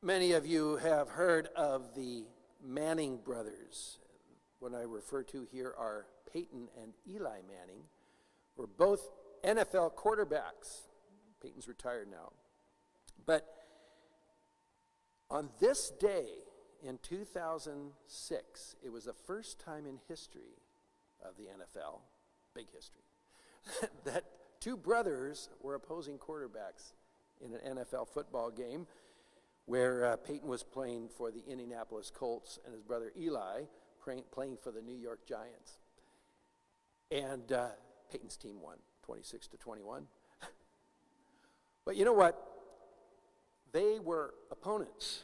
Many of you have heard of the Manning brothers. What I refer to here are Peyton and Eli Manning, who are both NFL quarterbacks. Peyton's retired now. But on this day in 2006, it was the first time in history of the NFL, big history, that two brothers were opposing quarterbacks in an NFL football game where Peyton was playing for the Indianapolis Colts and his brother Eli playing for the New York Giants. And Peyton's team won 26-21. But you know what? They were opponents.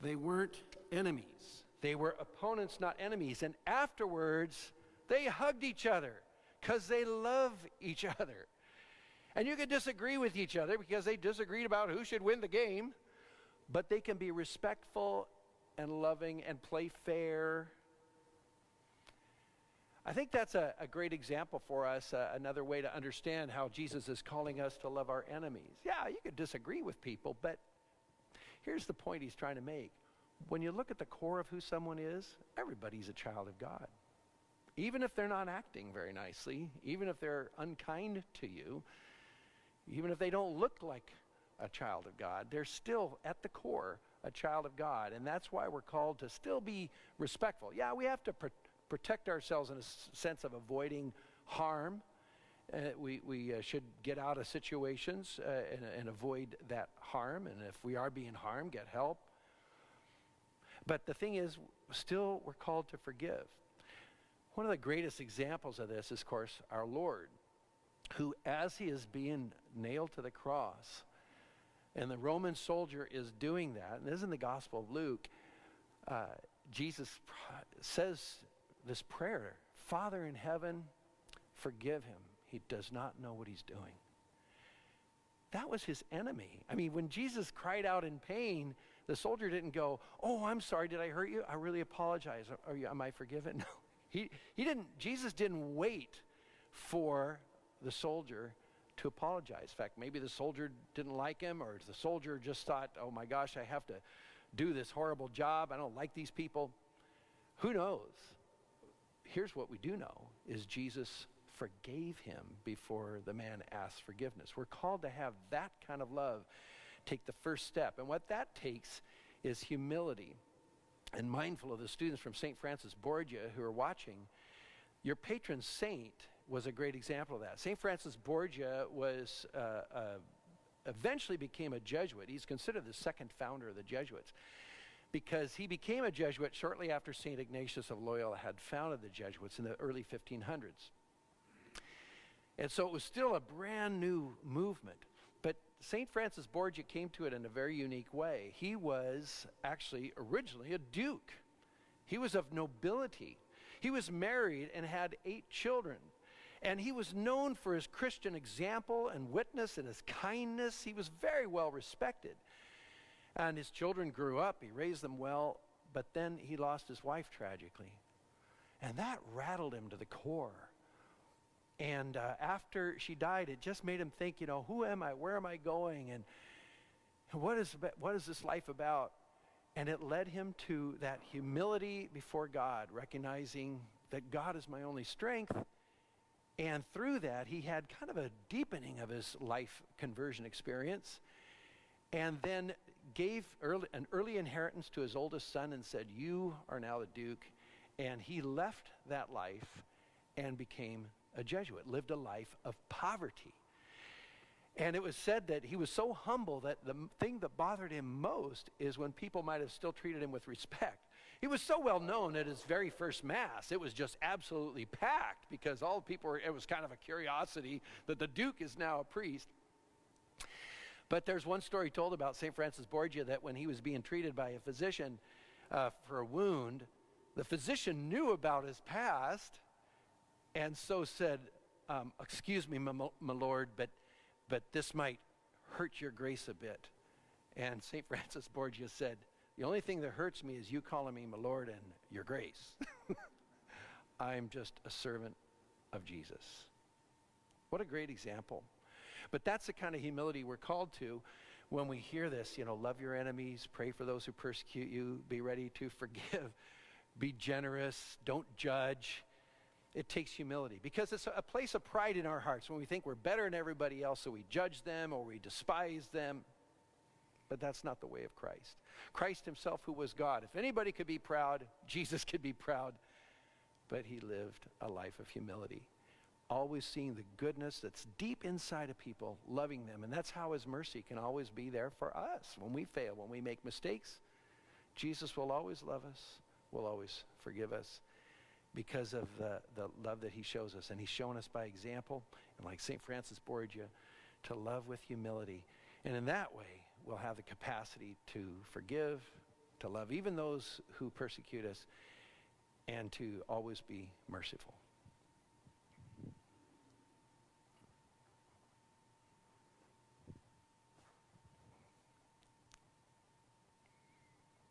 They weren't enemies. They were opponents, not enemies. And afterwards, they hugged each other because they love each other. And you can disagree with each other because they disagreed about who should win the game, but they can be respectful and loving and play fair. I think that's a great example for us, another way to understand how Jesus is calling us to love our enemies. Yeah, you could disagree with people, but here's the point he's trying to make. When you look at the core of who someone is, everybody's a child of God. Even if they're not acting very nicely, even if they're unkind to you, even if they don't look like a child of God, they're still at the core a child of God. And that's why we're called to still be respectful. Yeah, we have to protect ourselves in a sense of avoiding harm. We should get out of situations and avoid that harm. And if we are being harmed, get help. But the thing is, still we're called to forgive. One of the greatest examples of this is, of course, our Lord, who, as he is being nailed to the cross, and the Roman soldier is doing that, and this is in the Gospel of Luke, Jesus says this prayer, Father in heaven, forgive him. He does not know what he's doing. That was his enemy. I mean, when Jesus cried out in pain, the soldier didn't go, oh, I'm sorry, did I hurt you? I really apologize. Am I forgiven? No. He didn't. Jesus didn't wait for the soldier to apologize. In fact, maybe the soldier didn't like him, or the soldier just thought, oh my gosh, I have to do this horrible job. I don't like these people. Who knows? Here's what we do know, is Jesus forgave him before the man asked forgiveness. We're called to have that kind of love take the first step. And what that takes is humility. And mindful of the students from St. Francis Borgia who are watching, your patron saint was a great example of that. St. Francis Borgia was eventually became a Jesuit. He's considered the second founder of the Jesuits because he became a Jesuit shortly after St. Ignatius of Loyola had founded the Jesuits in the early 1500s. And so it was still a brand new movement. But St. Francis Borgia came to it in a very unique way. He was actually originally a duke. He was of nobility. He was married and had 8 children. And he was known for his Christian example and witness and his kindness. He was very well respected. And his children grew up. He raised them well. But then he lost his wife tragically. And that rattled him to the core. And after she died, it just made him think, who am I? Where am I going? And what is this life about? And it led him to that humility before God, recognizing that God is my only strength. And through that, he had kind of a deepening of his life conversion experience. And then gave an early inheritance to his oldest son and said, you are now the Duke. And he left that life and became a Jesuit, lived a life of poverty. And it was said that he was so humble that the thing that bothered him most is when people might have still treated him with respect. He was so well known at his very first Mass, it was just absolutely packed because all the people it was kind of a curiosity that the Duke is now a priest. But there's one story told about St. Francis Borgia that when he was being treated by a physician for a wound, the physician knew about his past and so said, excuse me, my Lord, but this might hurt your grace a bit. And St. Francis Borgia said, the only thing that hurts me is you calling me my Lord and your grace. I'm just a servant of Jesus. What a great example. But that's the kind of humility we're called to when we hear this, love your enemies, pray for those who persecute you, be ready to forgive, be generous, don't judge. It takes humility because it's a place of pride in our hearts when we think we're better than everybody else, so we judge them or we despise them. But that's not the way of Christ. Christ himself, who was God. If anybody could be proud, Jesus could be proud. But he lived a life of humility, always seeing the goodness that's deep inside of people, loving them. And that's how his mercy can always be there for us. When we fail, when we make mistakes, Jesus will always love us, will always forgive us because of the love that he shows us. And he's shown us by example, and like St. Francis Borgia, to love with humility. And in that way, we'll have the capacity to forgive, to love even those who persecute us, and to always be merciful.